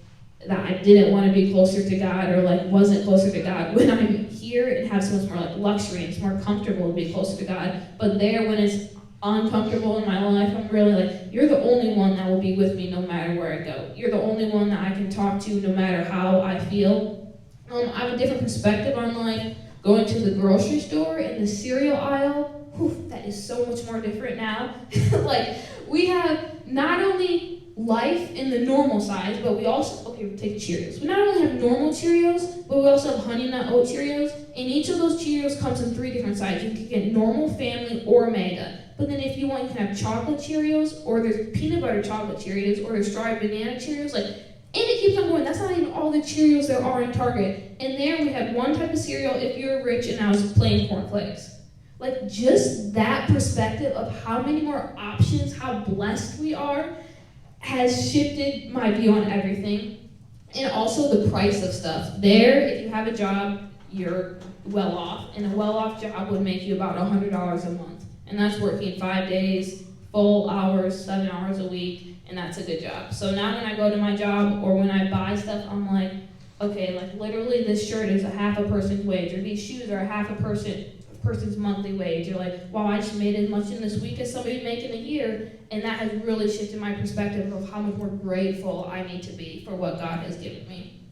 that I didn't want to be closer to God or like wasn't closer to God. When I'm here, it has so much more like luxury and it's more comfortable to be closer to God. But there, when it's uncomfortable in my life, I'm really like, you're the only one that will be with me no matter where I go. You're the only one that I can talk to no matter how I feel. I have a different perspective on life. Going to the grocery store in the cereal aisle, that is so much more different now. Like, we have not only life in the normal size, but we also, okay, we'll take Cheerios. We not only have normal Cheerios, but we also have Honey Nut Oat Cheerios, and each of those Cheerios comes in 3 different sizes. You can get normal, family, or mega. But then if you want, you can have chocolate Cheerios, or there's peanut butter chocolate Cheerios, or there's strawberry banana Cheerios. Like, And it keeps on going. That's not even all the Cheerios there are in Target. And there we had one type of cereal if you were rich, and that was plain cornflakes. Like, just that perspective of how many more options, how blessed we are, has shifted my view on everything. And also the price of stuff. There, if you have a job, you're well off. And a well-off job would make you about $100 a month. And that's working 5 days, full hours, 7 hours a week, and that's a good job. So now when I go to my job or when I buy stuff, I'm like, okay, like literally this shirt is a half a person's wage, or these shoes are a half a person's monthly wage. You're like, wow, I just made as much in this week as somebody make in a year. And that has really shifted my perspective of how much more grateful I need to be for what God has given me.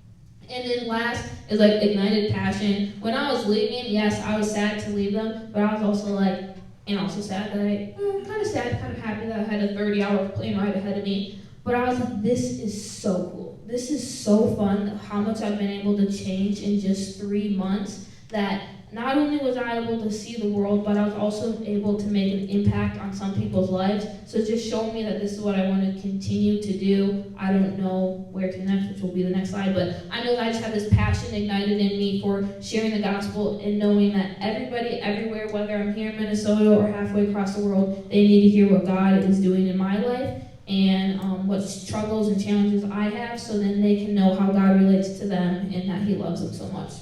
And then last is like ignited passion. When I was leaving, yes, I was sad to leave them, but I was also like, and also sad that kind of sad, kind of happy that I had a 30-hour plane ride ahead of me. But I was like, this is so cool. This is so fun, how much I've been able to change in just 3 months, that not only was I able to see the world, but I was also able to make an impact on some people's lives. So it's just showing me that this is what I want to continue to do. I don't know where to next, which will be the next slide, but I know that I just have this passion ignited in me for sharing the gospel and knowing that everybody, everywhere, whether I'm here in Minnesota or halfway across the world, they need to hear what God is doing in my life and what struggles and challenges I have, so then they can know how God relates to them and that He loves them so much.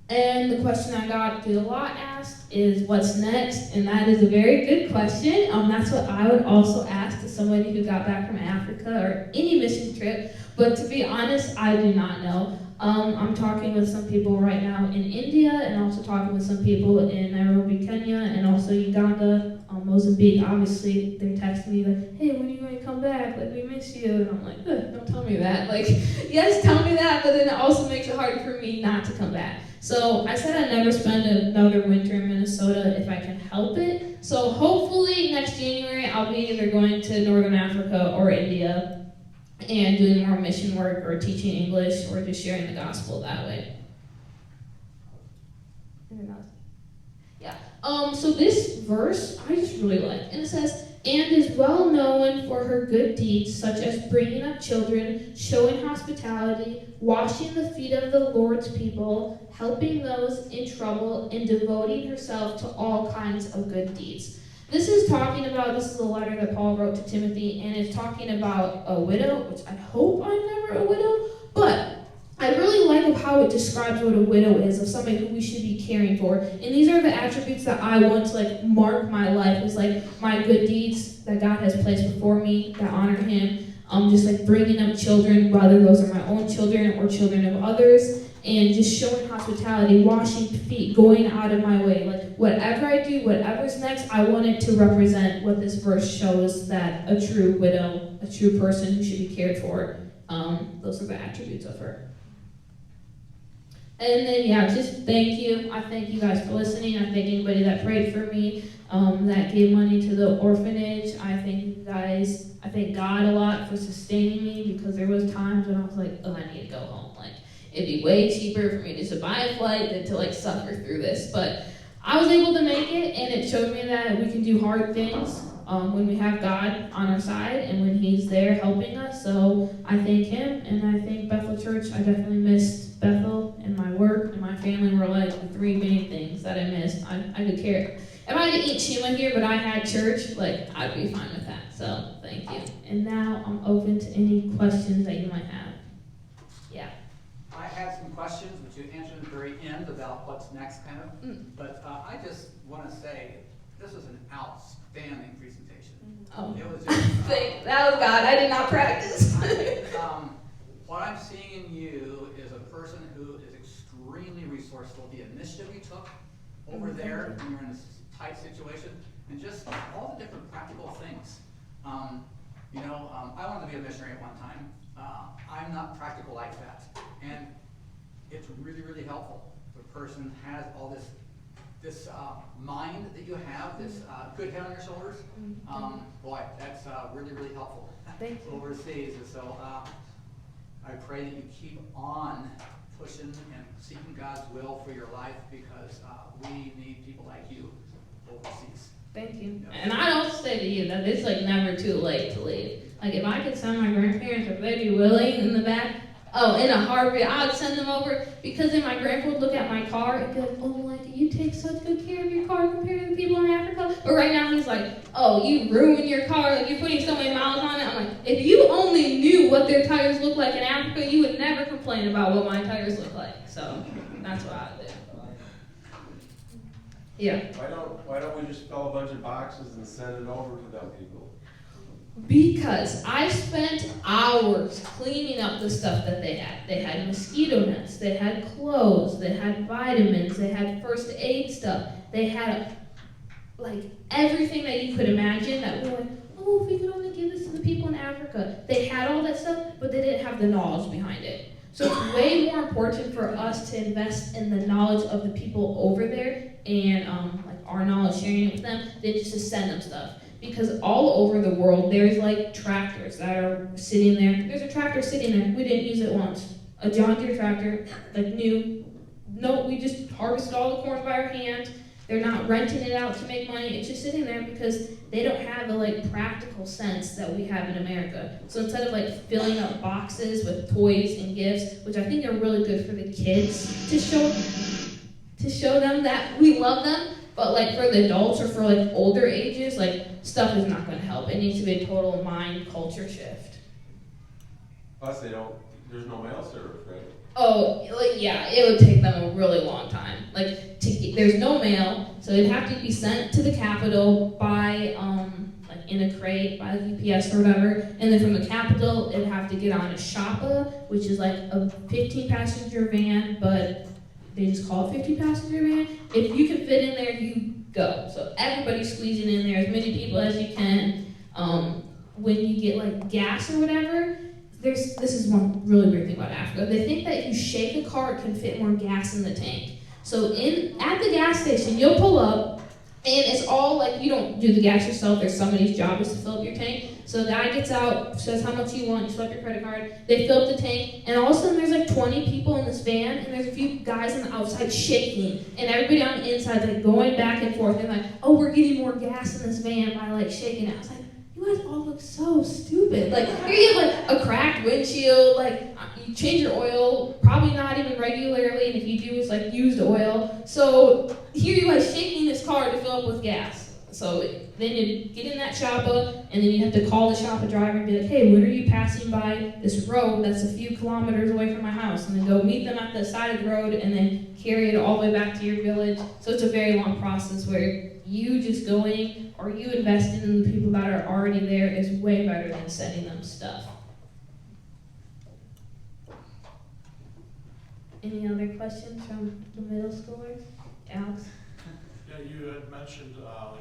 And the question I got a lot asked is, what's next? And that is a very good question. That's what I would also ask to somebody who got back from Africa or any mission trip. But to be honest, I do not know. I'm talking with some people right now in India, and also talking with some people in Nairobi, Kenya, and also Uganda, Mozambique. Obviously, they're texting me like, hey, when are you going to come back? Like, we miss you. And I'm like, don't tell me that. Like, yes, tell me that, but then it also makes it hard for me not to come back. So I said I'd never spend another winter in Minnesota if I can help it. So hopefully next January I'll be either going to Northern Africa or India and doing more mission work or teaching English or just sharing the gospel that way. Yeah. So this verse I just really like. And it says, and is well known for her good deeds, such as bringing up children, showing hospitality, washing the feet of the Lord's people, helping those in trouble, and devoting herself to all kinds of good deeds. This is a letter that Paul wrote to Timothy, and it's talking about a widow, which I hope I'm never a widow, but I really like how it describes what a widow is, of somebody who we should be caring for. And these are the attributes that I want to mark my life as my good deeds that God has placed before me that honor Him. Just bringing up children, whether those are my own children or children of others, and just showing hospitality, washing feet, going out of my way. Whatever I do, whatever's next, I want it to represent what this verse shows, that a true widow, a true person who should be cared for. Those are the attributes of her. And then, just thank you. I thank you guys for listening. I thank anybody that prayed for me, that gave money to the orphanage. I thank you guys. I thank God a lot for sustaining me, because there was times when I was like, I need to go home. It'd be way cheaper for me to buy a flight than to suffer through this. But I was able to make it, and it showed me that we can do hard things when we have God on our side and when He's there helping us. So I thank Him, and I thank Bethel Church. I definitely missed Bethel, and my work and my family were the three main things that I missed. I could care. If I didn't eat shima here, but I had church, I'd be fine with that. So thank you. And now I'm open to any questions that you might have. Yeah. I had some questions, which you answered at the very end about what's next, But I just want to say this was an outstanding presentation. Oh. It was just, that was God. I did not practice. What I'm seeing in you is a person who is extremely resourceful. The initiative you took over there when you were in this tight situation, and just all the different practical things. I wanted to be a missionary at one time. I'm not practical like that. And it's really, really helpful. The person has all this mind that you have, this good head on your shoulders. Boy, that's really, really helpful overseas. And so I pray that you keep on pushing and seeking God's will for your life, because we need people like you overseas. Thank you. And I'd also say to you that it's like never too late to leave. Like if I could send my grandparents, if they'd be willing in the back, in a heartbeat, I would send them over, because then my grandpa would look at my car and be like, oh, like, you take such good care of your car compared to the people in Africa. But right now he's like, oh, you ruin your car, like you're putting so many miles on it. I'm like, if you only knew what their tires look like in Africa, you would never complain about what my tires look like. So that's what I would do. Yeah. Why don't we just fill a bunch of boxes and send it over to them people? Because I spent hours cleaning up the stuff that they had. They had mosquito nets, they had clothes, they had vitamins, they had first aid stuff. They had like everything that you could imagine that we were like, oh, if we could only give this to the people in Africa. They had all that stuff, but they didn't have the knowledge behind it. So it's way more important for us to invest in the knowledge of the people over there and like our knowledge, sharing it with them, than just to send them stuff. Because all over the world, there's like tractors that are sitting there. There's a tractor sitting there. We didn't use it once. A John Deere tractor, like new. No, we just harvested all the corn by our hand. They're not renting it out to make money. It's just sitting there because they don't have the like practical sense that we have in America. So instead of like filling up boxes with toys and gifts, which I think are really good for the kids to show them that we love them, but like for the adults or for like older ages, like stuff is not going to help. It needs to be a total mind culture shift. Plus, there's no mail service, right? Oh, like, yeah, it would take them a really long time. Like, there's no mail, so it'd have to be sent to the Capitol by, like in a crate by the UPS or whatever, and then from the Capitol, it'd have to get on a Shoppa, which is like a 15-passenger van, but they just call it 15-passenger van. If you can fit in there, you go. So everybody's squeezing in there, as many people as you can. When you get like gas or whatever, this is one really weird thing about Africa. They think that if you shake a car, it can fit more gas in the tank. So at the gas station, you'll pull up, and it's all like, you don't do the gas yourself. There's somebody's job is to fill up your tank. So the guy gets out, says how much you want, you swipe your credit card, they fill up the tank, and all of a sudden there's like 20 people in this van, and there's a few guys on the outside shaking, and everybody on the inside like going back and forth, and like, oh, we're getting more gas in this van by like shaking it. I was like, you guys all look so stupid. Like, here you have like a cracked windshield, like you change your oil, probably not even regularly, and if you do, it's like used oil. So here you guys shaking this car to fill up with gas. So then you get in that Shoppa, and then you have to call the Shoppa driver and be like, hey, when are you passing by this road that's a few kilometers away from my house? And then go meet them at the side of the road, and then carry it all the way back to your village. So it's a very long process where you just going or you investing in the people that are already there is way better than sending them stuff. Any other questions from the middle schoolers? Alex? Yeah, you had mentioned like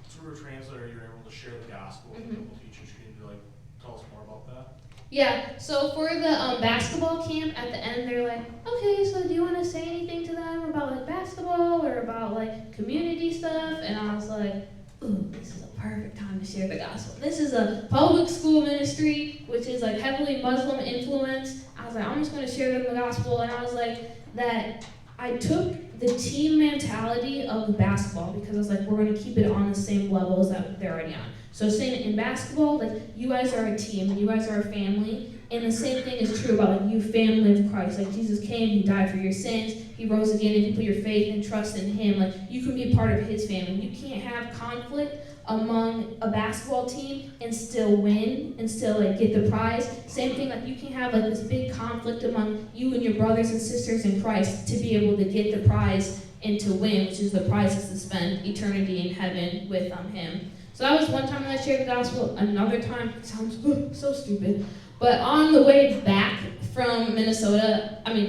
through a translator you're able to share the gospel with local teachers. Can you like tell us more about that? Yeah, so for the basketball camp, at the end they're like, okay, so do you want to say anything to them about like basketball or about like community stuff? And I was like, ooh, this is a perfect time to share the gospel. This is a public school ministry, which is like heavily Muslim influenced. I was like, I'm just going to share them the gospel. And I was like, that I took the team mentality of basketball, because I was like, we're going to keep it on the same levels that they're already on. So saying in basketball, like, you guys are a team, and you guys are a family, and the same thing is true about like you family of Christ. Like, Jesus came, he died for your sins, he rose again, and you put your faith and trust in him. Like, you can be a part of his family. You can't have conflict among a basketball team and still win and still like get the prize. Same thing, like you can have like this big conflict among you and your brothers and sisters in Christ to be able to get the prize and to win, which is the prize is to spend eternity in heaven with him. So that was one time that I shared the gospel. Another time, it sounds so stupid, but on the way back from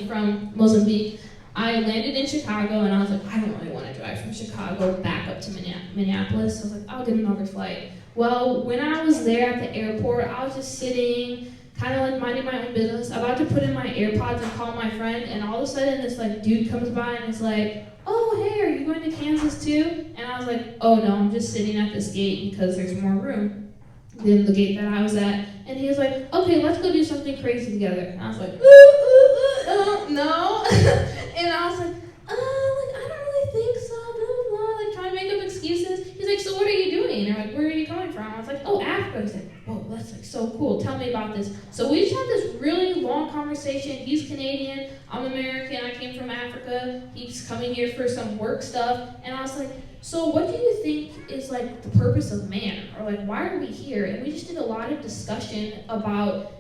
from Mozambique, I landed in Chicago, and I was like, I don't really want to drive from Chicago back up to Minneapolis. So I was like, I'll get another flight. Well, when I was there at the airport, I was just sitting, kind of like minding my own business, about to put in my AirPods and call my friend, and all of a sudden this like dude comes by and is like, oh, hey, are you going to Kansas too? And I was like, oh no, I'm just sitting at this gate because there's more room than the gate that I was at. And he was like, okay, let's go do something crazy together. And I was like, no. And I was like, I don't really think so, blah, blah, blah, like trying to make up excuses. He's like, so what are tell me about this. So we just had this really long conversation. He's Canadian, I'm American, I came from Africa. He's coming here for some work stuff. And I was like, so what do you think is like the purpose of man? Or like, why are we here? And we just did a lot of discussion about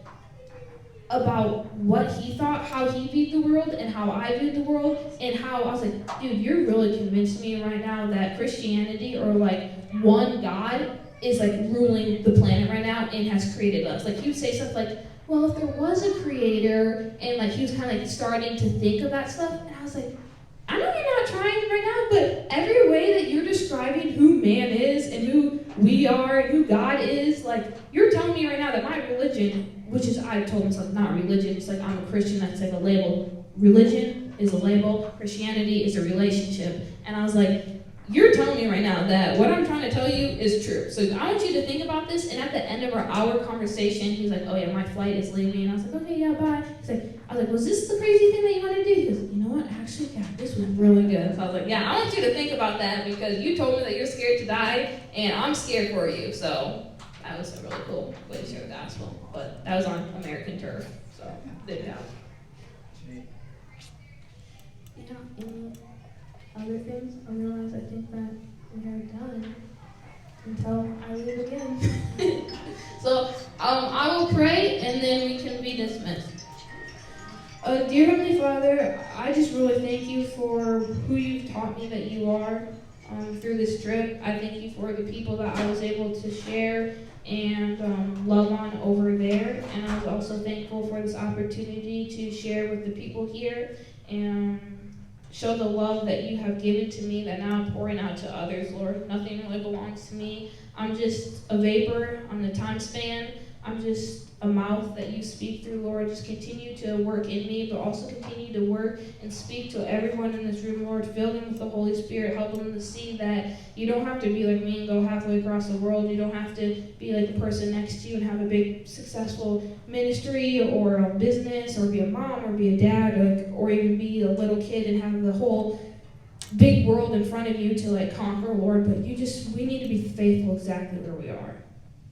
what he thought, how he viewed the world, and how I viewed the world, and how I was like, dude, you're really convincing me right now that Christianity or like one God is like ruling the planet right now and has created us. Like he would say stuff like, well, if there was a creator, and like he was kind of like starting to think of that stuff, and I was like, I know you're not trying right now, but every way that you're describing who man is and who we are and who God is, like you're telling me right now that my religion, which is, I told myself, not religion, it's like I'm a Christian, that's like a label. Religion is a label, Christianity is a relationship. And I was like, you're telling me right now that what I'm trying to tell you is true. So I want you to think about this. And at the end of our hour conversation, he's like, oh yeah, my flight is leaving. And I was like, okay, yeah, bye. I was like, was this the crazy thing that you want to do? He goes, you know what, actually, yeah, this was really good. So I was like, yeah, I want you to think about that because you told me that you're scared to die, and I'm scared for you. So that was a really cool way to share the gospel. But that was on American turf, so did it out. Yeah, and other things, I realize I think that we are done until I leave again. So I will pray, and then we can be dismissed. Dear Heavenly Father, I just really thank you for who you've taught me that you are through this trip. I thank you for the people that I was able to share and love on over there. And I was also thankful for this opportunity to share with the people here and show the love that you have given to me that now I'm pouring out to others, Lord. Nothing really belongs to me. I'm just a vapor on the time span. I'm just a mouth that you speak through, Lord. Just continue to work in me, but also continue to work and speak to everyone in this room, Lord. Fill them with the Holy Spirit. Help them to see that you don't have to be like me and go halfway across the world. You don't have to be like the person next to you and have a big, successful ministry or a business or be a mom or be a dad or even be a little kid and have the whole big world in front of you to like conquer, Lord. But we need to be faithful exactly where we are.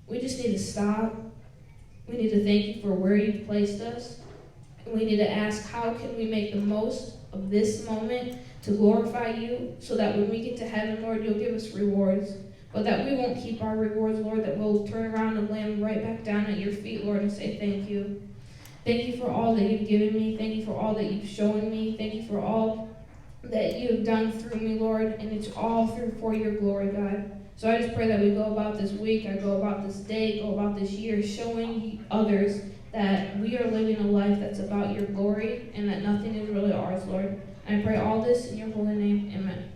We just need to stop. We need to thank you for where you've placed us. And we need to ask, how can we make the most of this moment to glorify you so that when we get to heaven, Lord, you'll give us rewards. But that we won't keep our rewards, Lord, that we'll turn around and land right back down at your feet, Lord, and say thank you. Thank you for all that you've given me. Thank you for all that you've shown me. Thank you for all that you have done through me, Lord. And it's all for your glory, God. So I just pray that we go about this week, I go about this day, go about this year, showing others that we are living a life that's about your glory and that nothing is really ours, Lord. And I pray all this in your holy name. Amen.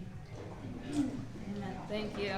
Amen. Thank you.